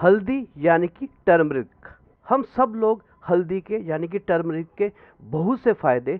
हल्दी यानी कि टर्मरिक। हम सब लोग हल्दी के यानी कि टर्मरिक के बहुत से फ़ायदे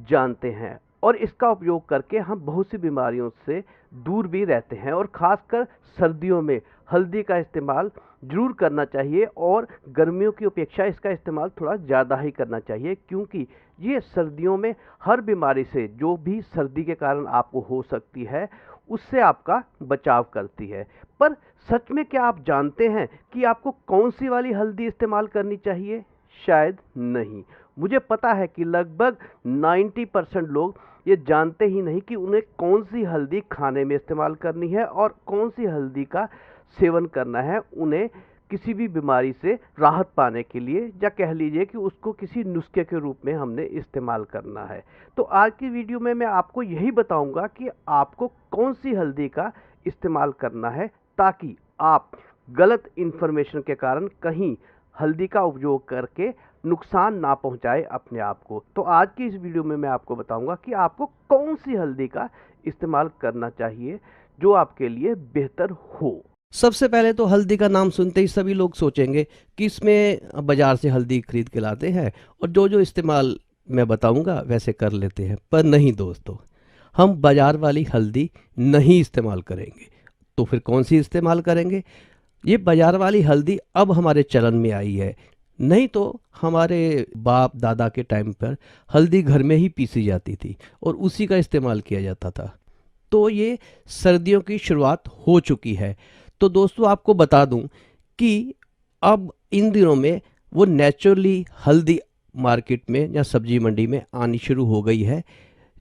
जानते हैं और इसका उपयोग करके हम बहुत सी बीमारियों से दूर भी रहते हैं और ख़ासकर सर्दियों में हल्दी का इस्तेमाल ज़रूर करना चाहिए और गर्मियों की अपेक्षा इसका इस्तेमाल थोड़ा ज़्यादा ही करना चाहिए, क्योंकि ये सर्दियों में हर बीमारी से जो भी सर्दी के कारण आपको हो सकती है उससे आपका बचाव करती है। पर सच में क्या आप जानते हैं कि आपको कौन सी वाली हल्दी इस्तेमाल करनी चाहिए? शायद नहीं। मुझे पता है कि लगभग 90% लोग ये जानते ही नहीं कि उन्हें कौन सी हल्दी खाने में इस्तेमाल करनी है और कौन सी हल्दी का सेवन करना है उन्हें किसी भी बीमारी से राहत पाने के लिए, या कह लीजिए कि उसको किसी नुस्खे के रूप में हमने इस्तेमाल करना है। तो आज की वीडियो में मैं आपको यही बताऊंगा कि आपको कौन सी हल्दी का इस्तेमाल करना है ताकि आप गलत इन्फॉर्मेशन के कारण कहीं हल्दी का उपयोग करके नुकसान ना पहुंचाए अपने आप को। तो आज की इस वीडियो में मैं आपको बताऊंगा कि आपको कौन सी हल्दी का इस्तेमाल करना चाहिए जो आपके लिए बेहतर हो। सबसे पहले तो हल्दी का नाम सुनते ही सभी लोग सोचेंगे कि इसमें बाजार से हल्दी खरीद के लाते हैं और जो जो इस्तेमाल मैं बताऊंगा वैसे कर लेते हैं। पर नहीं दोस्तों, हम बाजार वाली हल्दी नहीं इस्तेमाल करेंगे। तो फिर कौन सी इस्तेमाल करेंगे? ये बाजार वाली हल्दी अब हमारे चलन में आई है, नहीं तो हमारे बाप दादा के टाइम पर हल्दी घर में ही पीसी जाती थी और उसी का इस्तेमाल किया जाता था। तो ये सर्दियों की शुरुआत हो चुकी है। तो दोस्तों आपको बता दूं कि अब इन दिनों में वो नेचुरली हल्दी मार्केट में या सब्जी मंडी में आनी शुरू हो गई है,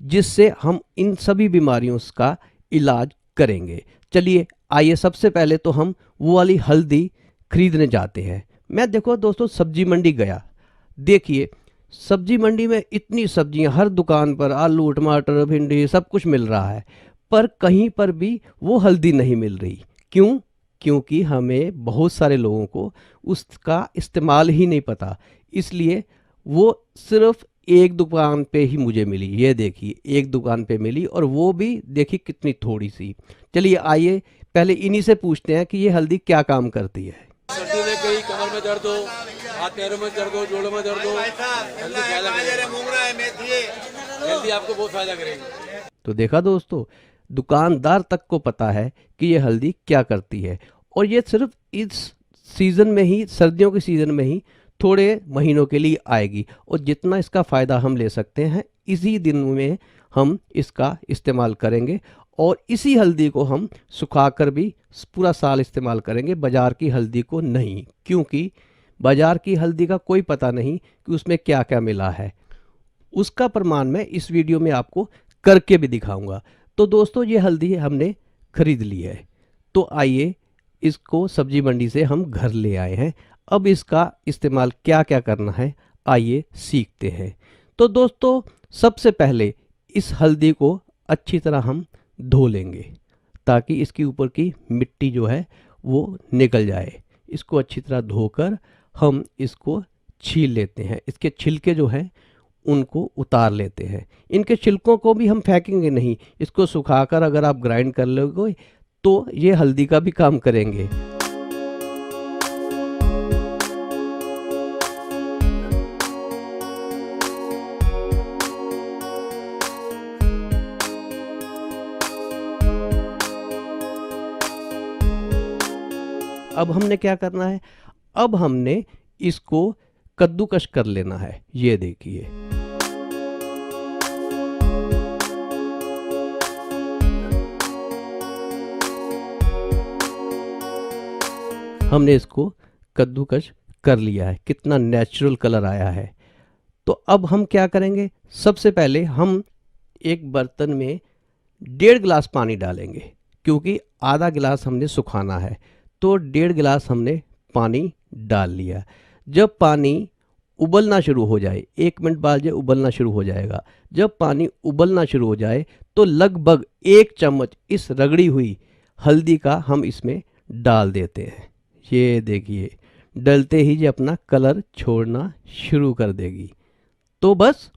जिससे हम इन सभी बीमारियों का इलाज करेंगे। चलिए आइए, सबसे पहले तो हम वो वाली हल्दी खरीदने जाते हैं। मैं देखो दोस्तों सब्जी मंडी गया, देखिए सब्जी मंडी में इतनी सब्जियां, हर दुकान पर आलू टमाटर भिंडी सब कुछ मिल रहा है, पर कहीं पर भी वो हल्दी नहीं मिल रही। क्यों? क्योंकि हमें बहुत सारे लोगों को उसका इस्तेमाल ही नहीं पता, इसलिए वो सिर्फ एक दुकान पे ही मुझे मिली। ये देखिए एक दुकान पे मिली और वो भी देखिए कितनी थोड़ी सी। चलिए आइए पहले इन्हीं से पूछते हैं कि ये हल्दी क्या काम करती है। सर्दी में कहीं कमर में दर्द हो, हाथ पैरों में दर्द हो, जोड़ों में दर्द हो, हल्दी आपको बहुत फायदा करेगी। तो देखा दोस्तों, दुकानदार तक को पता है कि ये हल्दी क्या करती है और ये सिर्फ इस सीज़न में ही, सर्दियों के सीज़न में ही थोड़े महीनों के लिए आएगी और जितना इसका फ़ायदा हम ले सकते हैं इसी दिन में हम इसका इस्तेमाल करेंगे और इसी हल्दी को हम सुखाकर भी पूरा साल इस्तेमाल करेंगे, बाज़ार की हल्दी को नहीं। क्योंकि बाज़ार की हल्दी का कोई पता नहीं कि उसमें क्या क्या मिला है। उसका प्रमाण मैं इस वीडियो में आपको करके भी दिखाऊंगा। तो दोस्तों ये हल्दी हमने खरीद ली है, तो आइए इसको सब्जी मंडी से हम घर ले आए हैं। अब इसका इस्तेमाल क्या क्या करना है आइए सीखते हैं। तो दोस्तों सबसे पहले इस हल्दी को अच्छी तरह हम धो लेंगे ताकि इसके ऊपर की मिट्टी जो है वो निकल जाए। इसको अच्छी तरह धोकर हम इसको छील लेते हैं। इसके छिलके जो हैं उनको उतार लेते हैं। इनके छिलकों को भी हम फेंकेंगे नहीं, इसको सुखाकर अगर आप ग्राइंड कर लोगे तो ये हल्दी का भी काम करेंगे। अब हमने क्या करना है? अब हमने इसको कद्दूकस कर लेना है। ये देखिए हमने इसको कद्दूकस कर लिया है, कितना नेचुरल कलर आया है। तो अब हम क्या करेंगे? सबसे पहले हम एक बर्तन में 1.5 गिलास पानी डालेंगे, क्योंकि आधा गिलास हमने सुखाना है। तो 1.5 गिलास हमने पानी डाल लिया। जब पानी उबलना शुरू हो जाए, 1 मिनट बाद ये उबलना शुरू हो जाएगा। जब पानी उबलना शुरू हो जाए तो लगभग 1 चम्मच इस रगड़ी हुई हल्दी का हम इसमें डाल देते हैं। ये देखिए डलते ही ये अपना कलर छोड़ना शुरू कर देगी। तो बस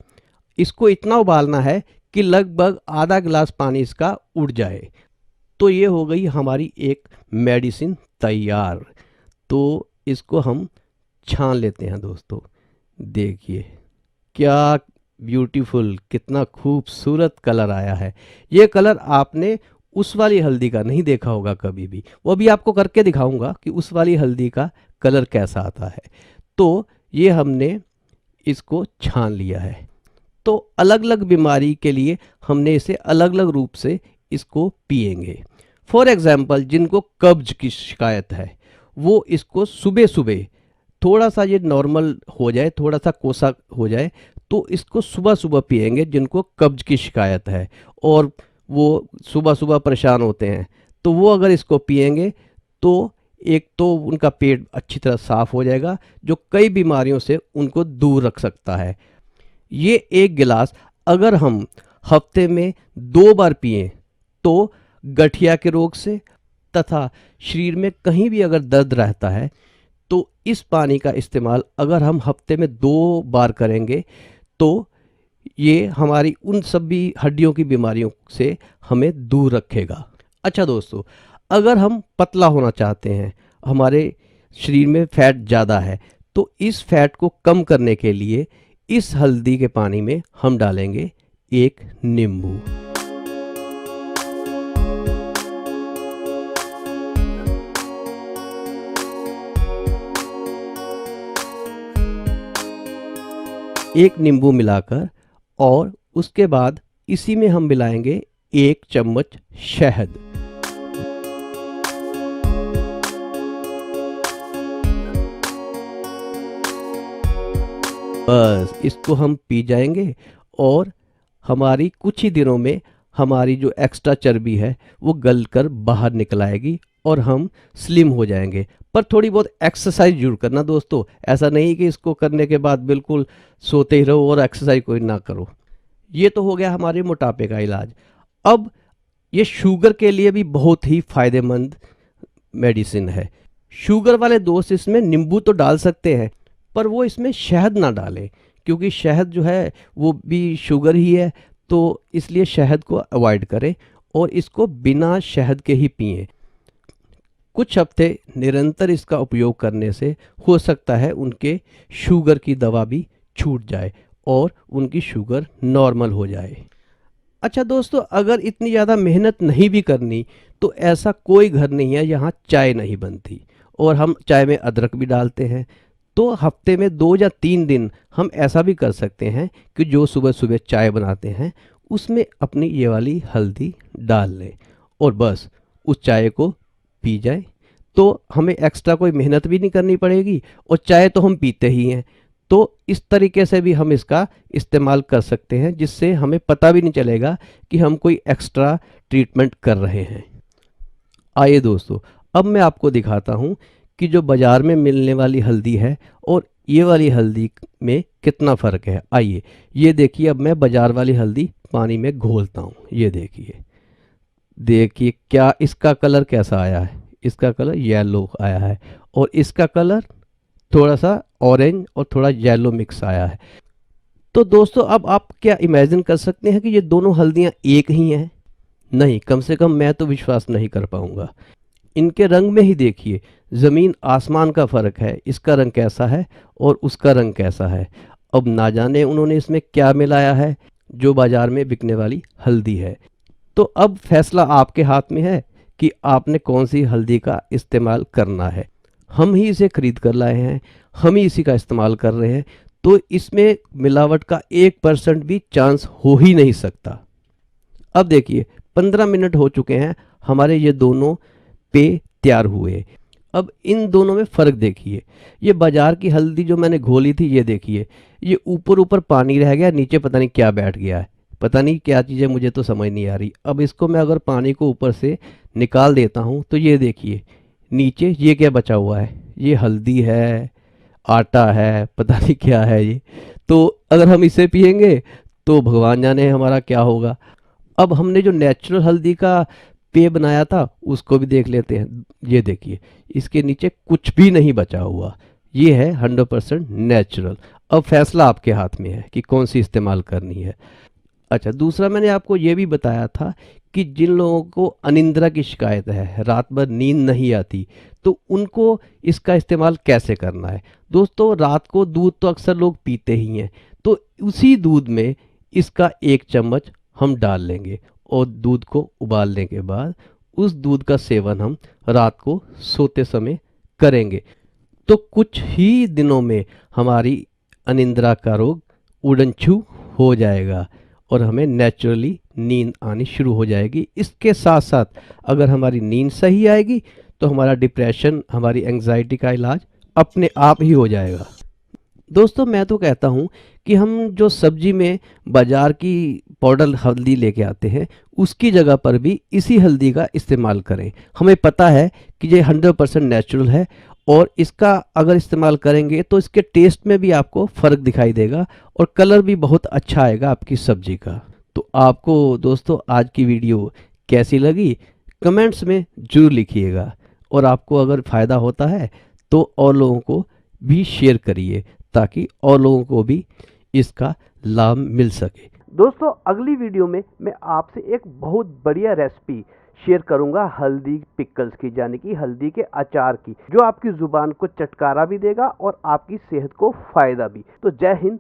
इसको इतना उबालना है कि लगभग आधा गिलास पानी इसका उड़ जाए। तो ये हो गई हमारी एक मेडिसिन तैयार। तो इसको हम छान लेते हैं दोस्तों। देखिए क्या ब्यूटीफुल, कितना खूबसूरत कलर आया है। ये कलर आपने उस वाली हल्दी का नहीं देखा होगा कभी भी, वो भी आपको करके दिखाऊंगा कि उस वाली हल्दी का कलर कैसा आता है। तो ये हमने इसको छान लिया है। तो अलग अलग बीमारी के लिए हमने इसे अलग अलग रूप से इसको पिएंगे। फॉर एग्जाम्पल जिनको कब्ज की शिकायत है वो इसको सुबह सुबह, थोड़ा सा ये नॉर्मल हो जाए, थोड़ा सा कोसा हो जाए, तो इसको सुबह सुबह पिएंगे जिनको कब्ज की शिकायत है और वो सुबह सुबह परेशान होते हैं, तो वो अगर इसको पिएंगे तो एक तो उनका पेट अच्छी तरह साफ हो जाएगा, जो कई बीमारियों से उनको दूर रख सकता है। ये एक गिलास अगर हम हफ्ते में 2 बार पिएं तो गठिया के रोग से तथा शरीर में कहीं भी अगर दर्द रहता है तो इस पानी का इस्तेमाल अगर हम हफ्ते में 2 बार करेंगे तो ये हमारी उन सभी हड्डियों की बीमारियों से हमें दूर रखेगा। अच्छा दोस्तों, अगर हम पतला होना चाहते हैं, हमारे शरीर में फैट ज़्यादा है, तो इस फैट को कम करने के लिए इस हल्दी के पानी में हम डालेंगे एक नींबू। एक नींबू मिलाकर और उसके बाद इसी में हम मिलाएंगे 1 चम्मच शहद। बस इसको हम पी जाएंगे और हमारी कुछ ही दिनों में हमारी जो एक्स्ट्रा चर्बी है वो गलकर बाहर निकल आएगी और हम स्लिम हो जाएंगे। पर थोड़ी बहुत एक्सरसाइज जरूर करना दोस्तों, ऐसा नहीं कि इसको करने के बाद बिल्कुल सोते ही रहो और एक्सरसाइज कोई ना करो। ये तो हो गया हमारे मोटापे का इलाज। अब ये शुगर के लिए भी बहुत ही फायदेमंद मेडिसिन है। शुगर वाले दोस्त इसमें नींबू तो डाल सकते हैं, पर वो इसमें शहद ना डालें, क्योंकि शहद जो है वो भी शुगर ही है, तो इसलिए शहद को अवॉइड करें और इसको बिना शहद के ही पिएं। कुछ हफ्ते निरंतर इसका उपयोग करने से हो सकता है उनके शुगर की दवा भी छूट जाए और उनकी शुगर नॉर्मल हो जाए। अच्छा दोस्तों, अगर इतनी ज़्यादा मेहनत नहीं भी करनी तो ऐसा कोई घर नहीं है यहाँ चाय नहीं बनती, और हम चाय में अदरक भी डालते हैं। तो हफ्ते में 2 या 3 दिन हम ऐसा भी कर सकते हैं कि जो सुबह सुबह चाय बनाते हैं उसमें अपनी ये वाली हल्दी डाल लें और बस उस चाय को पी जाए। तो हमें एक्स्ट्रा कोई मेहनत भी नहीं करनी पड़ेगी और चाय तो हम पीते ही हैं। तो इस तरीके से भी हम इसका इस्तेमाल कर सकते हैं, जिससे हमें पता भी नहीं चलेगा कि हम कोई एक्स्ट्रा ट्रीटमेंट कर रहे हैं। आइए दोस्तों, अब मैं आपको दिखाता हूँ कि जो बाज़ार में मिलने वाली हल्दी है और ये वाली हल्दी में कितना फ़र्क है। आइए ये देखिए, अब मैं बाज़ार वाली हल्दी पानी में घोलता हूँ। ये देखिए, देखिए क्या इसका कलर कैसा आया है। इसका कलर येलो आया है और इसका कलर थोड़ा सा ऑरेंज और थोड़ा येलो मिक्स आया है। तो दोस्तों, अब आप क्या इमेजिन कर सकते हैं कि ये दोनों हल्दियाँ एक ही हैं? नहीं, कम से कम मैं तो विश्वास नहीं कर पाऊँगा। इनके रंग में ही देखिए, ज़मीन आसमान का फ़र्क है। इसका रंग कैसा है और उसका रंग कैसा है। अब ना जाने उन्होंने इसमें क्या मिलाया है जो बाज़ार में बिकने वाली हल्दी है। तो अब फैसला आपके हाथ में है कि आपने कौन सी हल्दी का इस्तेमाल करना है। हम ही इसे खरीद कर लाए हैं, हम ही इसी का इस्तेमाल कर रहे हैं, तो इसमें मिलावट का 1% भी चांस हो ही नहीं सकता। अब देखिए 15 मिनट हो चुके हैं, हमारे ये दोनों पेय तैयार हुए। अब इन दोनों में फ़र्क देखिए। ये बाज़ार की हल्दी जो मैंने घोली थी, ये देखिए, ये ऊपर ऊपर पानी रह गया, नीचे पता नहीं क्या बैठ गया है। पता नहीं क्या चीज़ है, मुझे तो समझ नहीं आ रही। अब इसको मैं अगर पानी को ऊपर से निकाल देता हूँ तो ये देखिए नीचे ये क्या बचा हुआ है। ये हल्दी है, आटा है, पता नहीं क्या है ये। तो अगर हम इसे पिएंगे तो भगवान जाने हमारा क्या होगा। अब हमने जो नेचुरल हल्दी का पेय बनाया था उसको भी देख लेते हैं। ये देखिए, इसके नीचे कुछ भी नहीं बचा हुआ। ये है 100% नेचुरल। अब फैसला आपके हाथ में है कि कौन सी इस्तेमाल करनी है। अच्छा, दूसरा मैंने आपको ये भी बताया था कि जिन लोगों को अनिद्रा की शिकायत है, रात भर नींद नहीं आती, तो उनको इसका इस्तेमाल कैसे करना है। दोस्तों, रात को दूध तो अक्सर लोग पीते ही हैं, तो उसी दूध में इसका 1 चम्मच हम डाल लेंगे और दूध को उबालने के बाद उस दूध का सेवन हम रात को सोते समय करेंगे, तो कुछ ही दिनों में हमारी अनिद्रा का रोग उड़न छू हो जाएगा और हमें नेचुरली नींद आनी शुरू हो जाएगी। इसके साथ साथ अगर हमारी नींद सही आएगी तो हमारा डिप्रेशन, हमारी एंजाइटी का इलाज अपने आप ही हो जाएगा। दोस्तों, मैं तो कहता हूँ कि हम जो सब्जी में बाजार की पाउडर हल्दी लेके आते हैं, उसकी जगह पर भी इसी हल्दी का इस्तेमाल करें। हमें पता है कि ये 100% नेचुरल है और इसका अगर इस्तेमाल करेंगे तो इसके टेस्ट में भी आपको फ़र्क दिखाई देगा और कलर भी बहुत अच्छा आएगा आपकी सब्जी का। तो आपको दोस्तों आज की वीडियो कैसी लगी कमेंट्स में ज़रूर लिखिएगा और आपको अगर फ़ायदा होता है तो और लोगों को भी शेयर करिए ताकि और लोगों को भी इसका लाभ मिल सके। दोस्तों, अगली वीडियो में मैं आपसे एक बहुत बढ़िया रेसिपी शेयर करूंगा हल्दी पिकल्स की, यानी कि हल्दी के अचार की, जो आपकी जुबान को चटकारा भी देगा और आपकी सेहत को फायदा भी। तो जय हिंद,